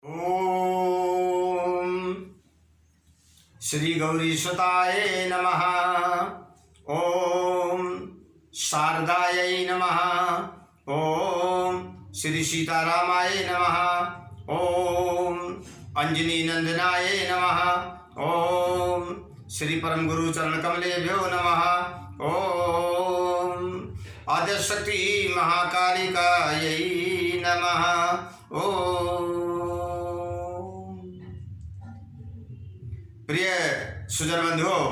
ओम श्री गौरीसुताय नमः। ओम शारदायै नमः। ओम श्री सीतारामाय नमः। ओम अंजनी नंदनाय नमः। ओम श्री परम गुरु चरण कमलेभ्यो नमः। ओम आद्यशक्ति महाकालिकायै नमः। ओम प्रिय सुजन बंधुओं,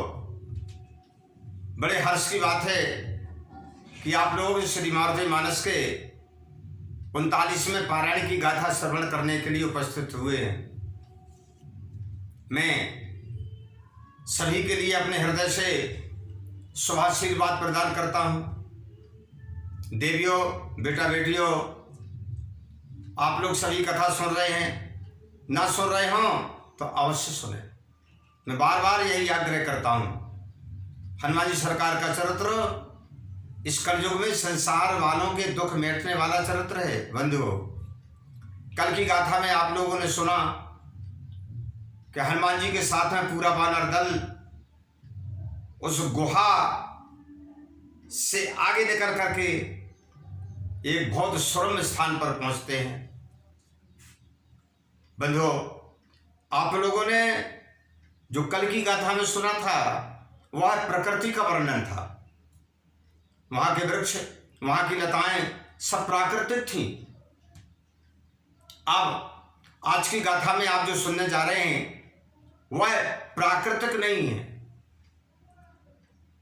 बड़े हर्ष की बात है कि आप लोग श्री मारुति मानस के 39वें पारायण की गाथा श्रवण करने के लिए उपस्थित हुए हैं। मैं सभी के लिए अपने हृदय से शुभाशीर्वाद प्रदान करता हूँ। देवियों, बेटा बेटियों, आप लोग सभी कथा सुन रहे हैं, ना सुन रहे हों तो अवश्य सुने। मैं बार बार यही आग्रह करता हूँ। हनुमान जी सरकार का चरित्र इस कलयुग में संसार वालों के दुख मेटने वाला चरित्र है। बंधुओं, कल की गाथा में आप लोगों ने सुना कि हनुमान जी के साथ में पूरा वानर दल उस गुहा से आगे निकल करके एक बहुत सुरम्य स्थान पर पहुंचते हैं। बंधुओं, आप लोगों ने जो कल की गाथा में सुना था वह प्रकृति का वर्णन था। वहां के वृक्ष, वहां की लताएं सब प्राकृतिक थी। अब आज की गाथा में आप जो सुनने जा रहे हैं वह प्राकृतिक नहीं है,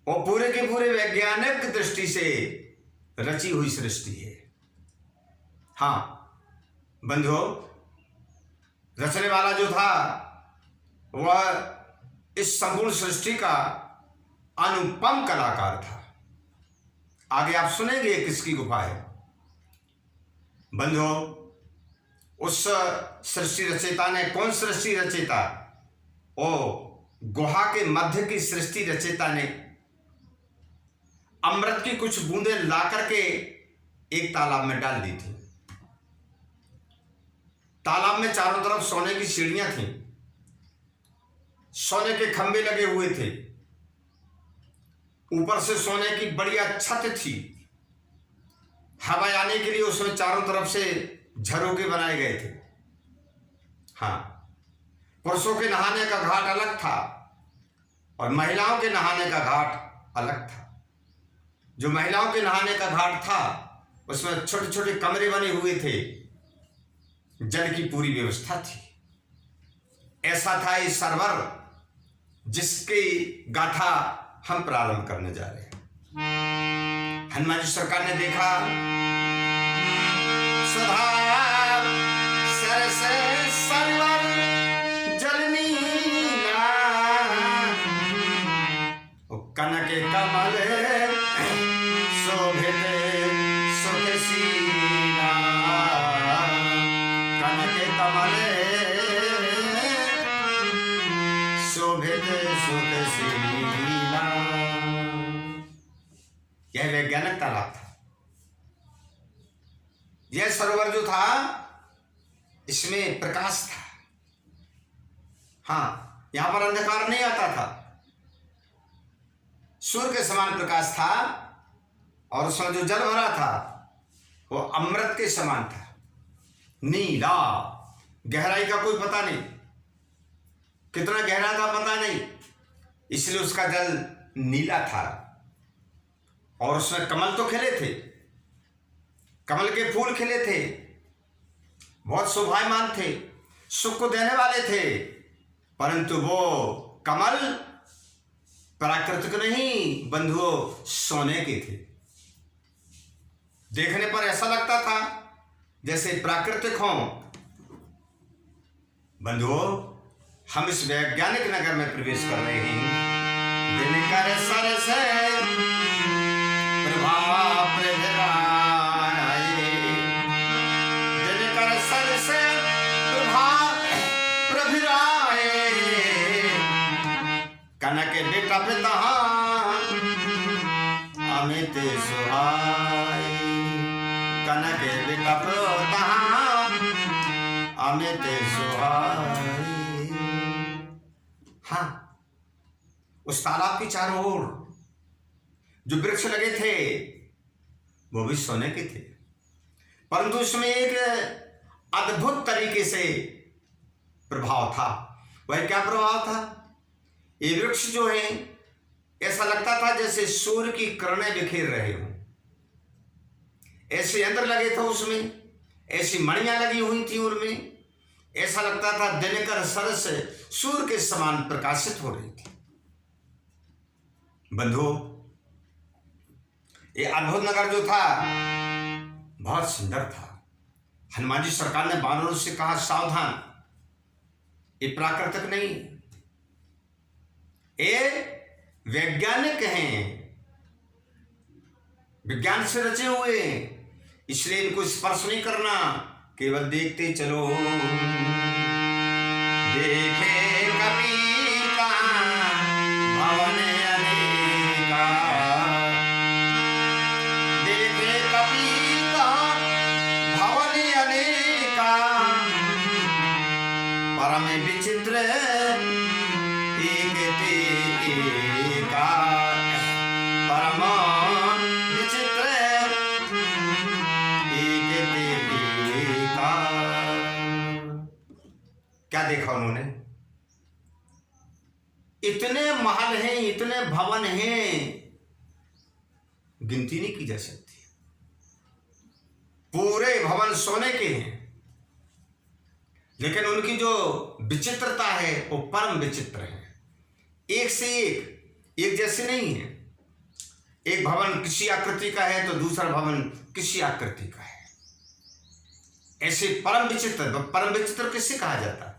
वो पूरे के पूरे वैज्ञानिक दृष्टि से रची हुई सृष्टि है। हाँ बंधुओं, रचने वाला जो था वह इस संपूर्ण सृष्टि का अनुपम कलाकार था। आगे आप सुनेंगे किसकी गुफा है। बंधुओं, उस सृष्टि रचयिता ने, कौन सृष्टि रचयिता? ओ गुहा के मध्य की सृष्टि रचयिता ने अमृत की कुछ बूंदें ला करके एक तालाब में डाल दी थी। तालाब में चारों तरफ सोने की सीढ़ियां थीं, सोने के खंभे लगे हुए थे, ऊपर से सोने की बढ़िया छत थी। हवा आने के लिए उसमें चारों तरफ से झरोखे बनाए गए थे। हाँ, पुरुषों के नहाने का घाट अलग था और महिलाओं के नहाने का घाट अलग था। जो महिलाओं के नहाने का घाट था उसमें छोटे छोटे कमरे बने हुए थे, जल की पूरी व्यवस्था थी। ऐसा था इस सरोवर जिसकी गाथा हम प्रारंभ करने जा रहे हैं। हनुमान जी सरकार ने देखा सदा सरस सरोवर जल नीला, कनक कमल शोभित सुख सीला, कनक कमल शोभित सुख सीला। यह वैज्ञानिक तालाब था। यह सरोवर जो था इसमें प्रकाश था। हाँ, यहां पर अंधकार नहीं आता था, सूर्य के समान प्रकाश था और उसमें जो जल भरा था वो अमृत के समान था। नीला, गहराई का कोई पता नहीं, कितना गहरा था पता नहीं, इसलिए उसका जल नीला था। और उसमें कमल तो खिले थे, कमल के फूल खिले थे, बहुत शोभायमान थे, सुख को देने वाले थे, परंतु वो कमल प्राकृतिक नहीं बंधुओं, सोने के थे। देखने पर ऐसा लगता था जैसे प्राकृतिक हों। बंधुओं, हम इस वैज्ञानिक नगर में प्रवेश कर रहे हैं। दिनकर सरस प्रभा प्रभराए, दिनकर सरस प्रभा प्रभराए, कनक बेटा पिता अमित सुहाए, कनक बेटा पिता अमित सुहाई। हाँ, उस तालाब के चारों ओर जो वृक्ष लगे थे वो भी सोने के थे, परंतु उसमें एक अद्भुत तरीके से प्रभाव था। वह क्या प्रभाव था? ये वृक्ष जो है ऐसा लगता था जैसे सूर्य की किरणें बिखेर रहे हों। ऐसे यंत्र लगे थे उसमें, ऐसी मणियां लगी हुई थी उनमें, ऐसा लगता था दिनकर सरस सूर्य के समान प्रकाशित हो रही थी। बंधुओं, ये अद्भुत नगर जो था बहुत सुंदर था। हनुमान जी सरकार ने बानरों से कहा, सावधान, ये प्राकृतिक नहीं, ये वैज्ञानिक हैं, विज्ञान से रचे हुए हैं, इसलिए इनको स्पर्श नहीं करना, केवल देखते चलो। देखे कबीर का भवन अनेका, देखे कबीर का भवन अनेका, परम विचित्र एक एका, परम विचित्र एक एका। क्या देखा उन्होंने? इतने महल हैं, इतने भवन हैं, गिनती नहीं की जा सकती। पूरे भवन सोने के हैं, लेकिन उनकी जो विचित्रता है वो परम विचित्र है। एक से एक जैसे नहीं है। एक भवन किसी आकृति का है तो दूसरा भवन किसी आकृति का है। ऐसे परम विचित्र। परम विचित्र किससे कहा जाता है?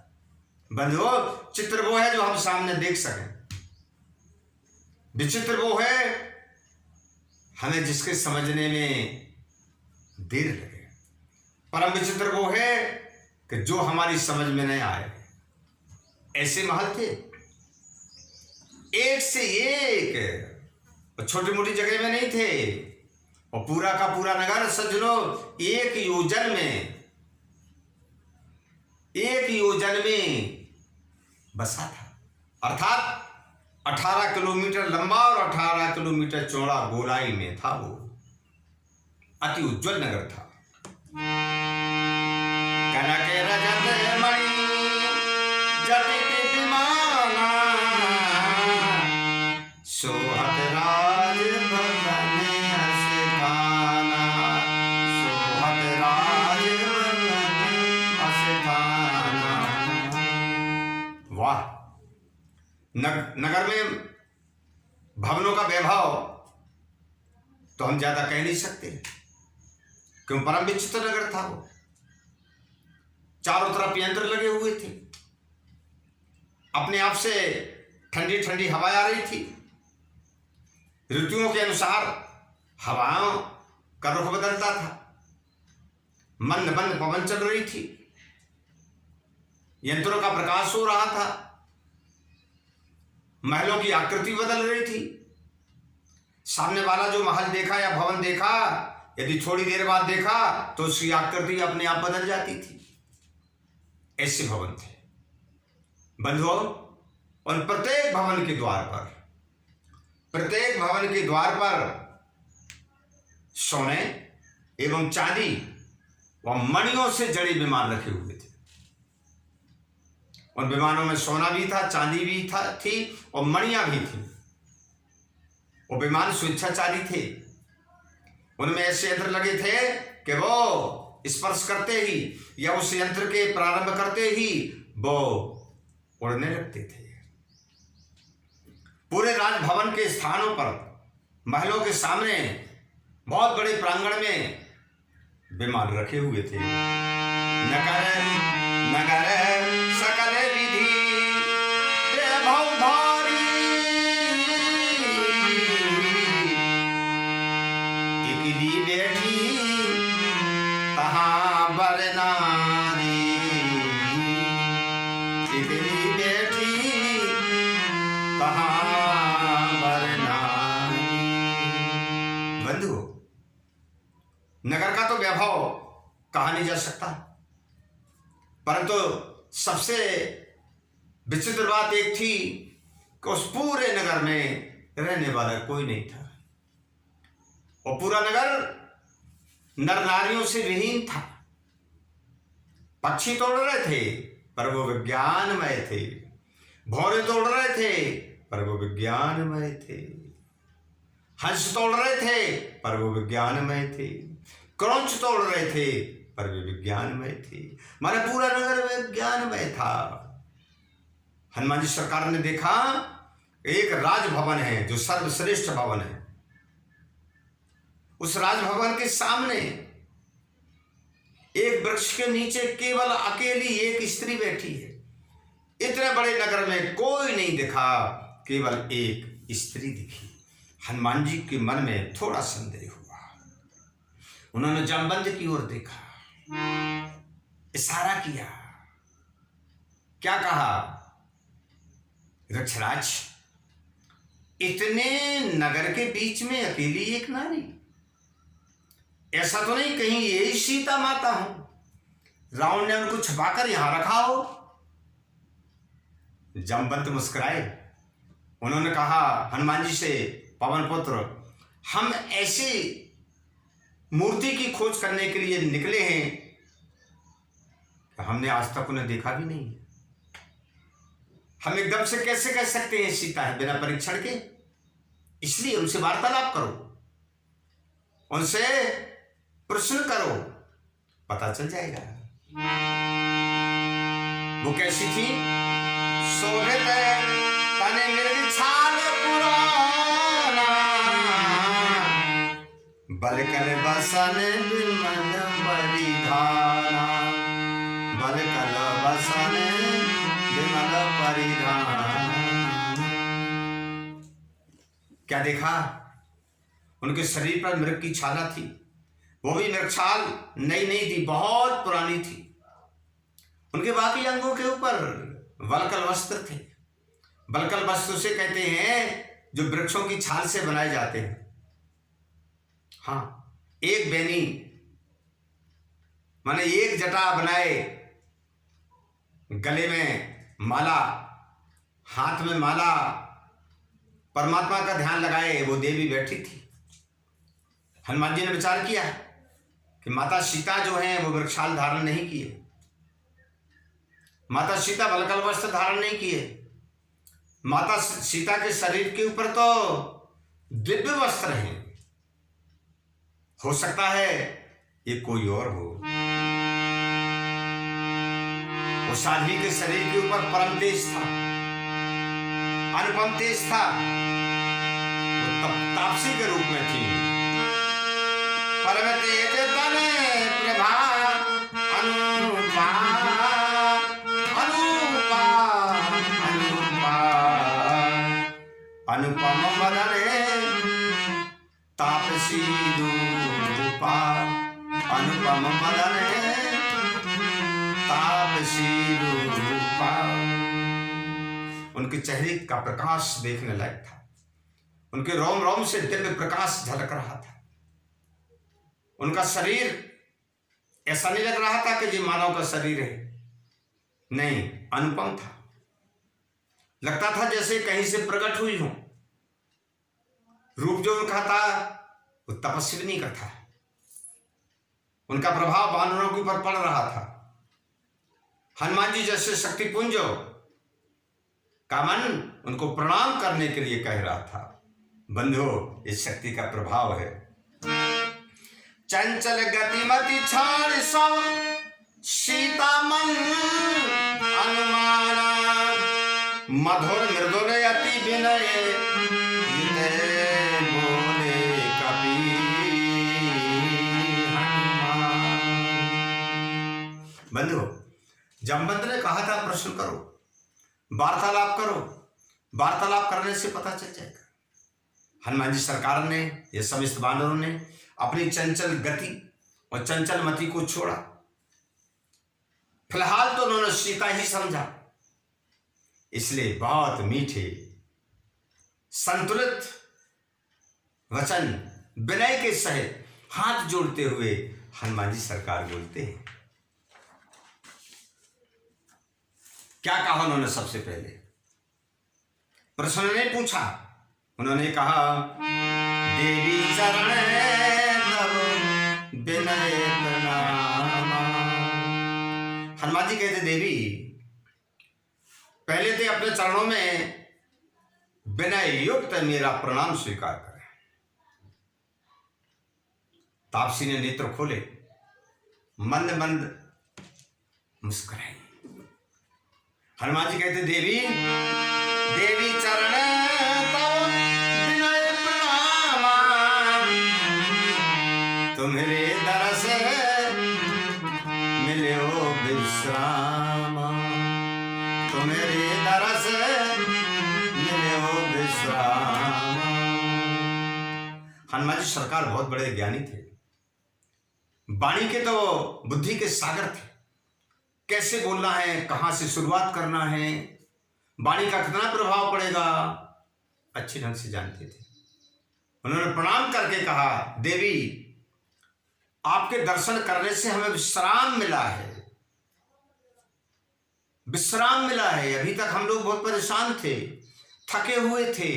बंधुओं, चित्र वो है जो हम सामने देख सकें, विचित्र वो है हमें जिसके समझने में देर लगे। परम विचित्र वो है कि जो हमारी समझ में नहीं आए। ऐसे महल थे एक से एक, छोटी मोटी जगह में नहीं थे, और पूरा का पूरा नगर सज्जनों एक योजन में बसा था। अर्थात 18 किलोमीटर लंबा और 18 किलोमीटर चौड़ा गोलाई में था। वो अति उज्जवल नगर था। कनक रजत मणि जटित विमाना, सोहत राज भवन अस्थाना, सोहत राज भवन अस्थाना। वाह! नगर में भवनों का वैभव तो हम ज्यादा कह नहीं सकते, क्यों? परम विचित्र नगर था वो। चारों तरफ यंत्र लगे हुए थे, अपने आप से ठंडी ठंडी हवाएं आ रही थी। ऋतुओं के अनुसार हवाओं का रुख बदलता था, मंद मंद पवन चल रही थी, यंत्रों का प्रकाश हो रहा था, महलों की आकृति बदल रही थी। सामने वाला जो महल देखा या भवन देखा, यदि थोड़ी देर बाद देखा तो उसकी आकृति अपने आप बदल जाती थी। ऐसे भवन थे बंधुओं। उन प्रत्येक भवन के द्वार पर सोने एवं चांदी व मणियों से जड़े विमान रखे हुए थे। उन विमानों में सोना भी था, चांदी भी थी और मणियां भी थी। वो विमान स्वेच्छाचारी थे। उनमें ऐसे यंत्र लगे थे कि वो स्पर्श करते ही या उस यंत्र के प्रारंभ करते ही वो उड़ने लगते थे। पूरे राजभवन के स्थानों पर, महलों के सामने बहुत बड़े प्रांगण में विमान रखे हुए थे। नगर नगर सकल विधि वैभव भारी, इकली बैठी तहाँ बर नारी, इकली बैठी तहाँ बर नारी। बंधु, नगर का तो वैभव कहा नहीं जा सकता। परंतु सबसे विचित्र बात एक थी कि उस पूरे नगर में रहने वाला कोई नहीं था। और पूरा नगर नर नारियों से विहीन था। पक्षी तोड़ रहे थे पर वो विज्ञानमय थे, भौरे तोड़ रहे थे पर वो विज्ञानमय थे, हंस तोड़ रहे थे पर वो विज्ञानमय थे, क्रौंच तोड़ रहे थे पर वे विज्ञानमय थे। माने पूरा नगर विज्ञानमय था। हनुमान जी सरकार ने देखा एक राजभवन है जो सर्वश्रेष्ठ भवन है। उस राजभवन के सामने एक वृक्ष के नीचे केवल अकेली एक स्त्री बैठी है। इतने बड़े नगर में कोई नहीं दिखा, केवल एक स्त्री दिखी। हनुमान जी के मन में थोड़ा संदेह हुआ। उन्होंने जामवंत की ओर देखा, इशारा किया, क्या कहा, वृक्षराज, इतने नगर के बीच में अकेली एक नारी, ऐसा तो नहीं कहीं यही सीता माता हो, रावण ने उनको छुपाकर यहां रखा हो। जामवंत मुस्कुराए। उन्होंने कहा हनुमान जी से, पवन पुत्र, हम ऐसी मूर्ति की खोज करने के लिए निकले हैं, हमने आज तक उन्हें देखा भी नहीं। हम एकदम से कैसे कह सकते हैं सीता है बिना परीक्षण के? इसलिए उनसे वार्तालाप करो, उनसे प्रश्न करो, पता चल जाएगा वो कैसी थी। शोभित तने निर्विछाल पुराना, बलकल बसन बिमल परिधाना, बलकल बसन बिमल परिधाना। क्या देखा? उनके शरीर पर मृग की छाला थी, वो भी मृगछाल नई नई थी, बहुत पुरानी थी। उनके बाकी अंगों के ऊपर वलकल वस्त्र थे। वलकल वस्त्र उसे कहते हैं जो वृक्षों की छाल से बनाए जाते हैं। हाँ, एक बेनी माने एक जटा बनाए, गले में माला, हाथ में माला, परमात्मा का ध्यान लगाए वो देवी बैठी थी। हनुमान जी ने विचार किया कि माता सीता जो है वो वृक्षाल धारण नहीं किए, माता सीता वलकल वस्त्र धारण नहीं किए, माता सीता के शरीर के ऊपर तो दिव्य वस्त्र हैं। हो सकता है ये कोई और हो। वो साध्वी के शरीर के ऊपर परम तेज था, अनुपम तेज था, वो तापसी के रूप में थी। परम तेज तन प्रभा अनुपा, अनुपा, अनुपा, अनुपम मदन तापसी रूपा, अनुपम मदन तापसी रूपा। उनके चेहरे का प्रकाश देखने लायक था। उनके रोम रोम से दिव्य प्रकाश झलक रहा था। उनका शरीर ऐसा नहीं लग रहा था कि ये मानव का शरीर है, नहीं, अनुपम था। लगता था जैसे कहीं से प्रकट हुई हो। रूप जो उनका था वो तपस्विनी का था। उनका प्रभाव वानरों के ऊपर पड़ रहा था। हनुमान जी जैसे शक्तिपुंज का मन उनको प्रणाम करने के लिए कह रहा था। बंधु, इस शक्ति का प्रभाव है। चंचल गतिमति छाड़ सो सीता मन अनुमाना, मधुर मृदुर अति विनय बोले कपि हनुमान। बंधु, जामवंत ने कहा था प्रश्न करो, वार्तालाप करो, वार्तालाप करने से पता चल जाएगा। हनुमान जी सरकार ने, ये समस्त वानरों ने अपनी चंचल गति और चंचल मति को छोड़ा। फिलहाल तो उन्होंने सीता ही समझा, इसलिए बहुत मीठे संतुलित वचन विनय के सहित हाथ जोड़ते हुए हनुमान जी सरकार बोलते हैं, क्या कहा उन्होंने? सबसे पहले प्रश्न ने पूछा, उन्होंने कहा देवी चरण तव विनय प्रणाम। हनुमान जी कहते देवी पहले तो अपने चरणों में विनय युक्त मेरा प्रणाम स्वीकार करें। तापसी ने नेत्र खोले, मंद मंद मुस्कुराई। हनुमान जी कहते देवी देवी चरण तव विनय प्रणाम, तुम्हारे दरस मिलो विश्राम, तुम्हारे दरस मिलो विश्राम। हनुमान जी सरकार बहुत बड़े ज्ञानी थे, वाणी के तो बुद्धि के सागर थे। कैसे बोलना है, कहां से शुरुआत करना है, वाणी का कितना प्रभाव पड़ेगा, अच्छे ढंग से जानते थे। उन्होंने प्रणाम करके कहा देवी आपके दर्शन करने से हमें विश्राम मिला है, विश्राम मिला है। अभी तक हम लोग बहुत परेशान थे, थके हुए थे,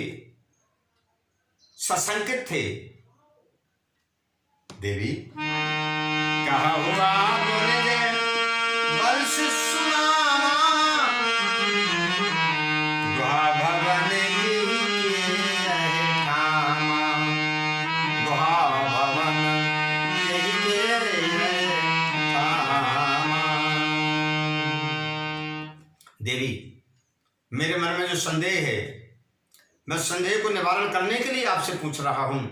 सशंकित थे। देवी कहा हुआ बोले वर्ष सुनामा, गुहा भवन के ठामा, गुहा भवन के ठामा। देवी मेरे मन में जो संदेह है, मैं संदेह को निवारण करने के लिए आपसे पूछ रहा हूं।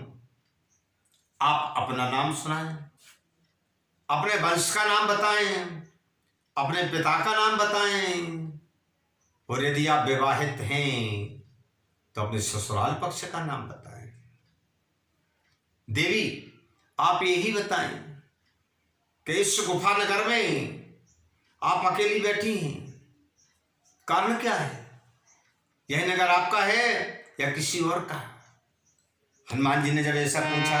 आप अपना नाम सुनाएं, अपने वंश का नाम बताएं, अपने पिता का नाम बताएं, और यदि आप विवाहित हैं तो अपने ससुराल पक्ष का नाम बताएं। देवी आप यही बताएं कि इस गुफा नगर में आप अकेली बैठी हैं, कारण क्या है? यह नगर आपका है या किसी और का? हनुमान जी ने जब ऐसा पूछा,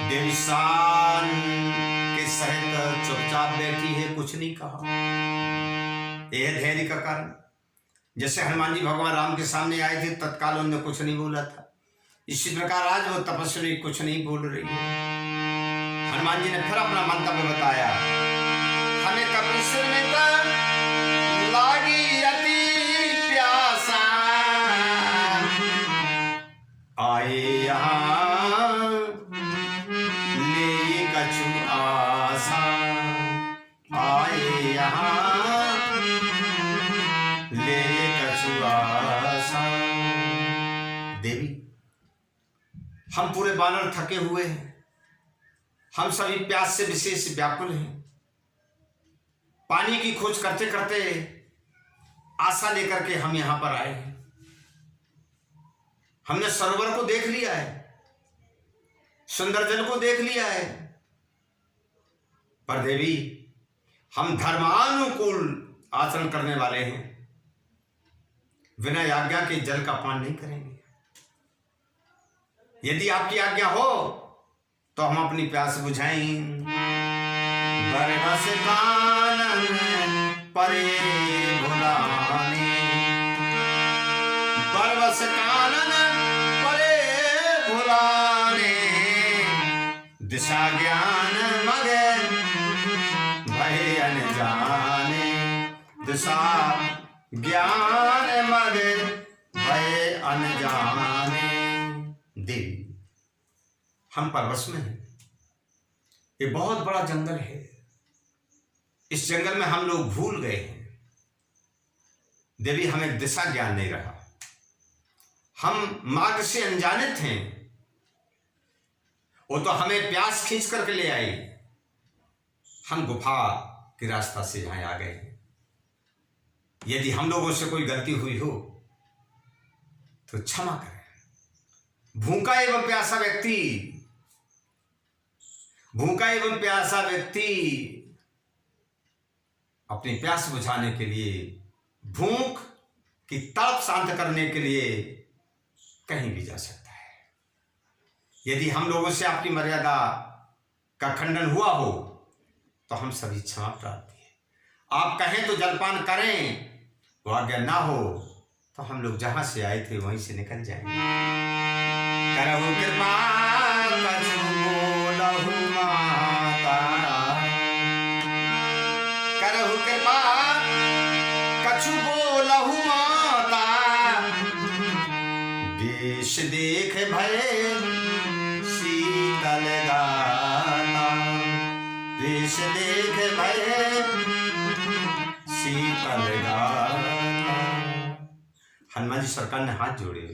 देवी शान के सहित चुपचाप बैठी है, कुछ नहीं कहा। यह धैर्य का कारण, जैसे हनुमान जी भगवान राम के सामने आए थे तत्काल उन्होंने कुछ नहीं बोला था, इसी प्रकार आज वो तपस्वी कुछ नहीं बोल रही है। हनुमान जी ने फिर अपना मंतव्य बताया, हमें कपीश्वर में लागी अति प्यासा, आए यहाँ ले कछु आशा, आए यहाँ ले कछु आशा। देवी हम पूरे वानर थके हुए हैं, हम सभी प्यास से विशेष व्याकुल हैं। पानी की खोज करते करते आशा लेकर के हम यहां पर आए हैं। हमने सरोवर को देख लिया है, सुंदर जल को देख लिया है, पर देवी हम धर्मानुकूल आचरण करने वाले हैं, बिना आज्ञा के जल का पान नहीं करेंगे। यदि आपकी आज्ञा हो तो हम अपनी प्यास बुझाएं। बरबस कानन परे भुलाने, बरबस कानन परे भुलाने, दिशा ज्ञान मगे भय अनजाने, दिशा ज्ञान मगे भय अनजाने। देवी हम परवश में हैं, ये बहुत बड़ा जंगल है, इस जंगल में हम लोग भूल गए हैं। देवी हमें दिशा ज्ञान नहीं रहा, हम मार्ग से अनजानित हैं। वो तो हमें प्यास खींच करके ले आई, हम गुफा के रास्ता से यहां आ गए हैं। यदि हम लोगों से कोई गलती हुई हो तो क्षमा करें। भूखा एवं प्यासा व्यक्ति, भूखा एवं प्यासा व्यक्ति अपनी प्यास बुझाने के लिए, भूख की तड़प शांत करने के लिए कहीं भी जा सकता है। यदि हम लोगों से आपकी मर्यादा का खंडन हुआ हो तो हम सभी क्षमा प्रार्थी हैं। आप कहें तो जलपान करें, वो आज्ञा ना हो तो हम लोग जहां से आए थे वहीं से निकल जाएंगे। करहु कृपा कछु बोलहु माता, करहु कृपा कछु बोलहु माता, देश देख भय शीतल गाता, देश देख भय शीतल गाता। हनुमान जी सरकार ने हाथ जोड़े,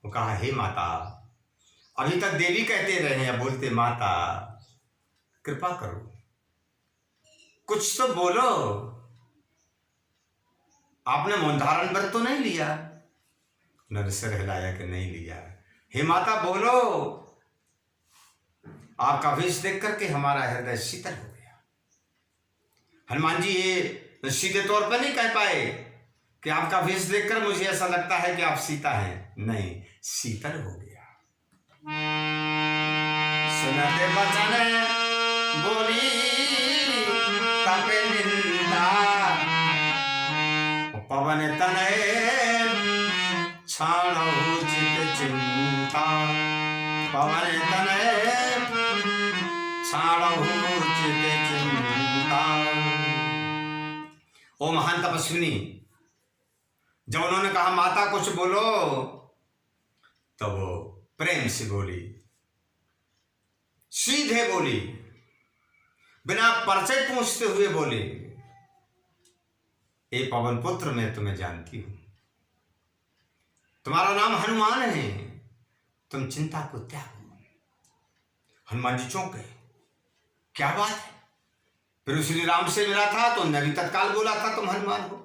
वो कहा हे माता, अभी तक देवी कहते रहे हैं, बोलते माता, कृपा करो, कुछ तो बोलो। आपने मौन धारण व्रत तो नहीं लिया? उन्होंने सिर हिलाया कि नहीं लिया। हे माता बोलो। आपका वेश देख करके हमारा हृदय शीतल हो गया। हनुमान जी ये सीधे तौर पर नहीं कह पाए कि आपका वेश देखकर मुझे ऐसा लगता है कि आप सीता हैं, नहीं, शीतल हो गया। सुनते वचन बोली तब निंदा, पवन तनय छाणहु चित चिंता, पवन तनय छाणहु चित चिंता। ओ महान तपस्विनी, जब उन्होंने कहा माता कुछ बोलो, तो वो प्रेम से बोली, सीधे बोली, बिना परिचय पूछते हुए बोली, ए पवन पुत्र, मैं तुम्हें जानती हूं, तुम्हारा नाम हनुमान है, तुम चिंता को त्यागो। हनुमान जी चौंक गए, क्या बात है? फिर श्री राम से मिला था तो नबी तत्काल बोला था तुम हनुमान हो,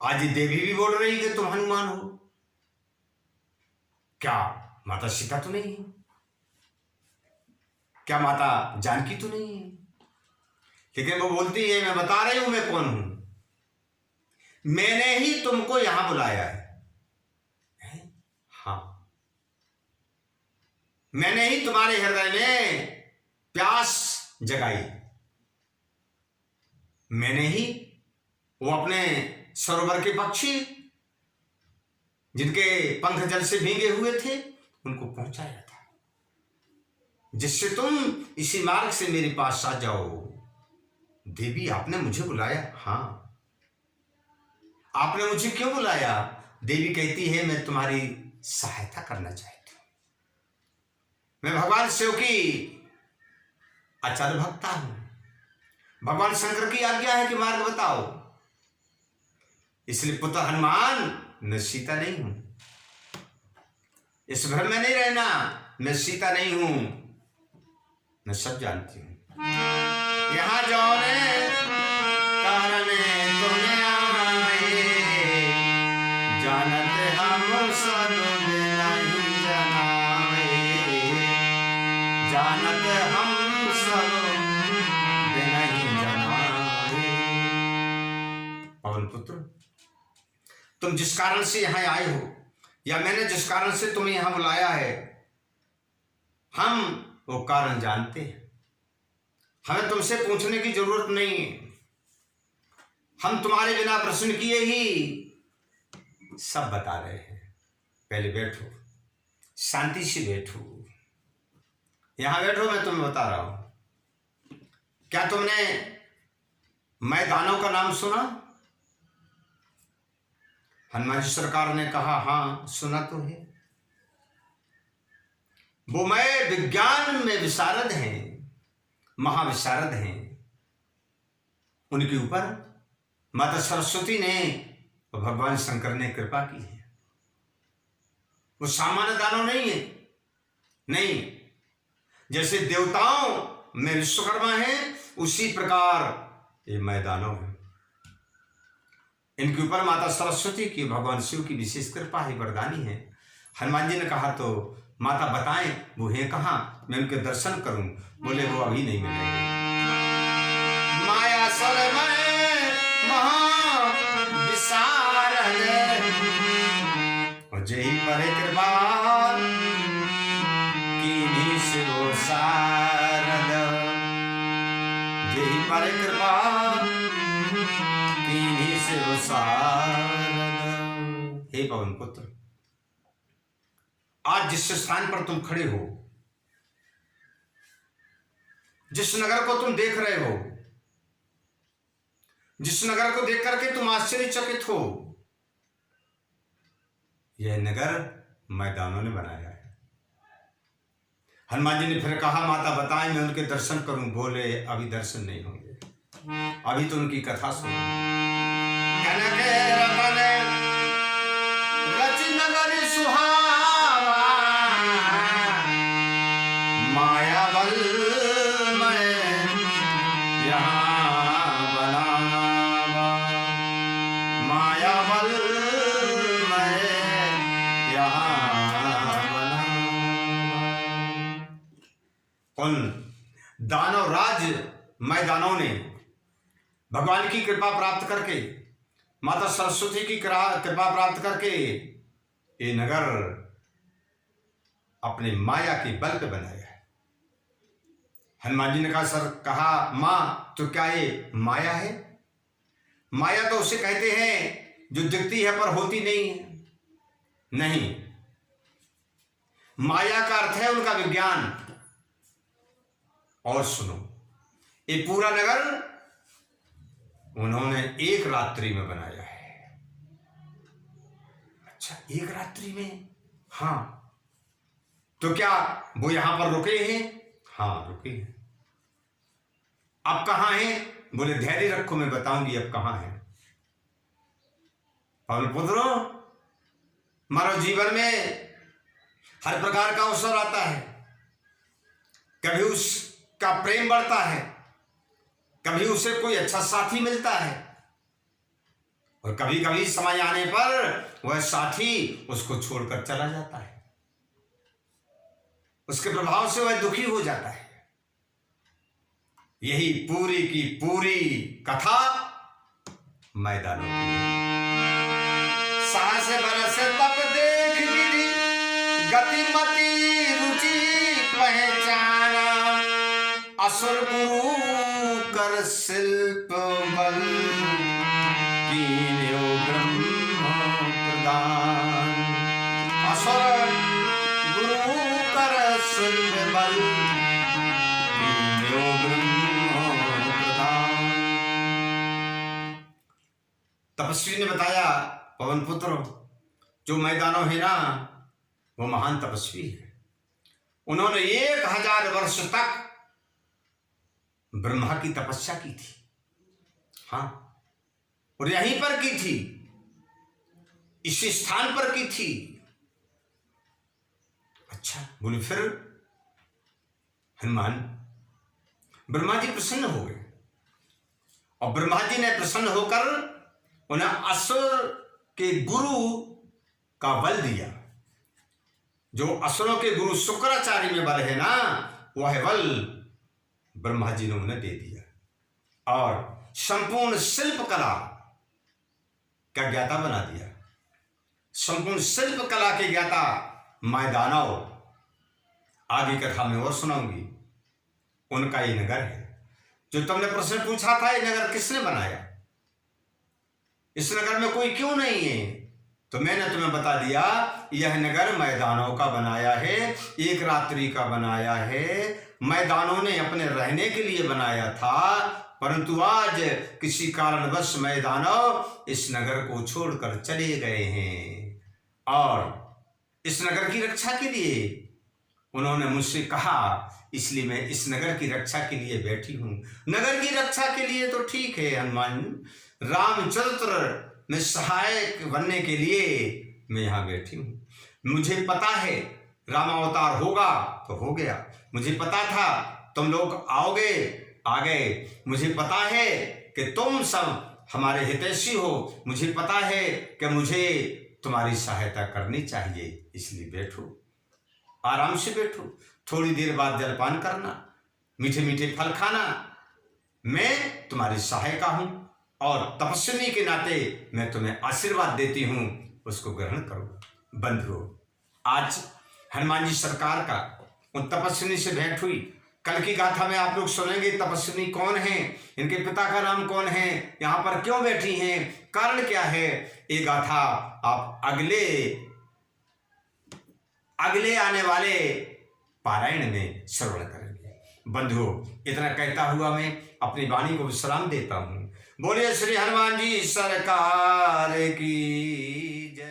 आज देवी भी बोल रही कि तुम हनुमान हो, क्या माता सीता तो नहीं है? क्या माता जानकी तो नहीं है? लेकिन वो बोलती है, मैं बता रही हूं मैं कौन हूं, मैंने ही तुमको यहां बुलाया है। हाँ, मैंने ही तुम्हारे हृदय में प्यास जगाई, मैंने ही वो अपने सरोवर के पक्षी जिनके पंख जल से भीगे हुए थे उनको पहुंचाया था, जिससे तुम इसी मार्ग से मेरे पास आ जाओ। देवी, आपने मुझे बुलाया? हाँ। आपने मुझे क्यों बुलाया? देवी कहती है, मैं तुम्हारी सहायता करना चाहती हूं, मैं भगवान शिव की अचल भक्ता हूं, भगवान शंकर की आज्ञा है कि मार्ग बताओ, इसलिए पुत्र हनुमान, मैं सीता नहीं हूं, इस भ्रम में नहीं रहना, मैं सीता नहीं हूं, मैं सब जानती हूं। यहां जाओ ने कारण तुम्हें आए, जानते हम सब नहीं जनाए, जानते हम सब नहीं जनाए। पवन पुत्र, तुम जिस कारण से यहां आए हो, या मैंने जिस कारण से तुम्हें यहां बुलाया है, हम वो कारण जानते हैं, हमें तुमसे पूछने की जरूरत नहीं है, हम तुम्हारे बिना प्रश्न किए ही सब बता रहे हैं। पहले बैठो, शांति से बैठो, यहां बैठो, मैं तुम्हें बता रहा हूं। क्या तुमने मैदानों का नाम सुना? हनुमान जी सरकार ने कहा, हाँ सुना तो है। वो मैं विज्ञान में विशारद हैं, महाविशारद हैं, उनके ऊपर माता सरस्वती ने और भगवान शंकर ने कृपा की है। वो सामान्य दानव नहीं है, नहीं, जैसे देवताओं में विश्वकर्मा है, उसी प्रकार ये मैदानों है। इनके ऊपर माता सरस्वती की, भगवान शिव की विशेष कृपा है, वरदानी है। हनुमान जी ने कहा, तो माता बताएं वो है कहाँ, मैं उनके दर्शन करूं? बोले वो अभी नहीं मिलेंगे। माया सरमय महा विशारद, और जही पर कृपा कीन्ही शिव शारद, जही पर बड़ी कृपा कीन्ही से सारद। हे पवन पुत्र, आज जिस स्थान पर तुम खड़े हो, जिस नगर को तुम देख रहे हो, जिस नगर को देख करके तुम आश्चर्यचकित हो, यह नगर मैदानों ने बनाया है। हनुमान जी ने फिर कहा, माता बताएं मैं उनके दर्शन करूं। बोले अभी दर्शन नहीं होंगे, अभी तो उनकी कथा सुनो। कनक रतन रच नगर सुहावा, माया बल मैं यहाँ बनावा, माया बल मैं यहाँ बनावा। उन दानव राज मैदानों ने भगवान की कृपा प्राप्त करके, माता सरस्वती की कृपा प्राप्त करके ये नगर अपने माया के बल पे बनाया है। हनुमान जी ने कहा मां तो क्या ये माया है? माया तो उसे कहते हैं जो दिखती है पर होती नहीं है। नहीं, माया का अर्थ है उनका विज्ञान। और सुनो, ये पूरा नगर उन्होंने एक रात्रि में बनाया है। अच्छा, एक रात्रि में? हाँ। तो क्या वो यहां पर रुके हैं? हाँ, रुके हैं। अब कहां हैं? बोले धैर्य रखो, मैं बताऊंगी अब कहां हैं। पवन पुत्रों, मानव जीवन में हर प्रकार का अवसर आता है। कभी उसका प्रेम बढ़ता है, कभी उसे कोई अच्छा साथी मिलता है, और कभी कभी समय आने पर वह साथी उसको छोड़कर चला जाता है। उसके प्रभाव से वह दुखी हो जाता है। यही पूरी की पूरी कथा मैदानों की। सास बरस तप देख विधि, गतिमति रुचि पहचाना, असुर गुरु कर शिल्प बल, कीन्यो ब्रह्म प्रदान। असुर गुरु कर शिल्प बल, कीन्यो ब्रह्म प्रदान। तपस्वी ने बताया, पवन पुत्र, जो मैदानों है ना, वो महान तपस्वी है। उन्होंने 1000 वर्ष तक ब्रह्मा की तपस्या की थी। हाँ, और यहीं पर की थी, इस स्थान पर की थी। अच्छा, बोले फिर हनुमान, ब्रह्मा जी प्रसन्न हो गए, और ब्रह्मा जी ने प्रसन्न होकर उन्हें असुर के गुरु का बल दिया। जो असुरों के गुरु शुक्राचार्य में बल है ना, वह बल ब्रह्मा जी ने उन्हें दे दिया, और संपूर्ण शिल्प कला का ज्ञाता बना दिया। संपूर्ण शिल्प कला के ज्ञाता मैदानव, आगे कथा में और सुनाऊंगी, उनका ये नगर है। जो तुमने प्रश्न पूछा था, ये नगर किसने बनाया, इस नगर में कोई क्यों नहीं है, तो मैंने तुम्हें बता दिया, यह नगर मैदानों का बनाया है, एक रात्रि का बनाया है। मैदानों ने अपने रहने के लिए बनाया था, परंतु आज किसी कारणवश मैदानव इस नगर को छोड़कर चले गए हैं, और इस नगर की रक्षा के लिए उन्होंने मुझसे कहा, इसलिए मैं इस नगर की रक्षा के लिए बैठी हूं। नगर की रक्षा के लिए तो ठीक है हनुमान, रामचरित्र में सहायक बनने के लिए मैं यहां बैठी हूं। मुझे पता है रामावतार होगा तो हो गया, मुझे पता था तुम लोग आओगे, आ गए। मुझे पता है कि तुम सब हमारे हितैषी हो, मुझे पता है कि मुझे तुम्हारी सहायता करनी चाहिए, इसलिए बैठो, आराम से बैठो। थोड़ी देर बाद जलपान करना, मीठे मीठे फल खाना, मैं तुम्हारी सहायिका हूं, और तपस्विनी के नाते मैं तुम्हें आशीर्वाद देती हूं, उसको ग्रहण करो। बंधुओं, आज हनुमान जी सरकार का उन तपस्विनी से भेंट हुई, कल की गाथा में आप लोग सुनेंगे तपस्विनी कौन है, इनके पिता का नाम कौन है, यहाँ पर क्यों बैठी हैं, कारण क्या है। ये गाथा आप अगले आने वाले पारायण में श्रवण करेंगे। बंधुओं, इतना कहता हुआ मैं अपनी वाणी को विश्राम देता हूँ। बोलिए श्री हनुमान जी सरकार की जय।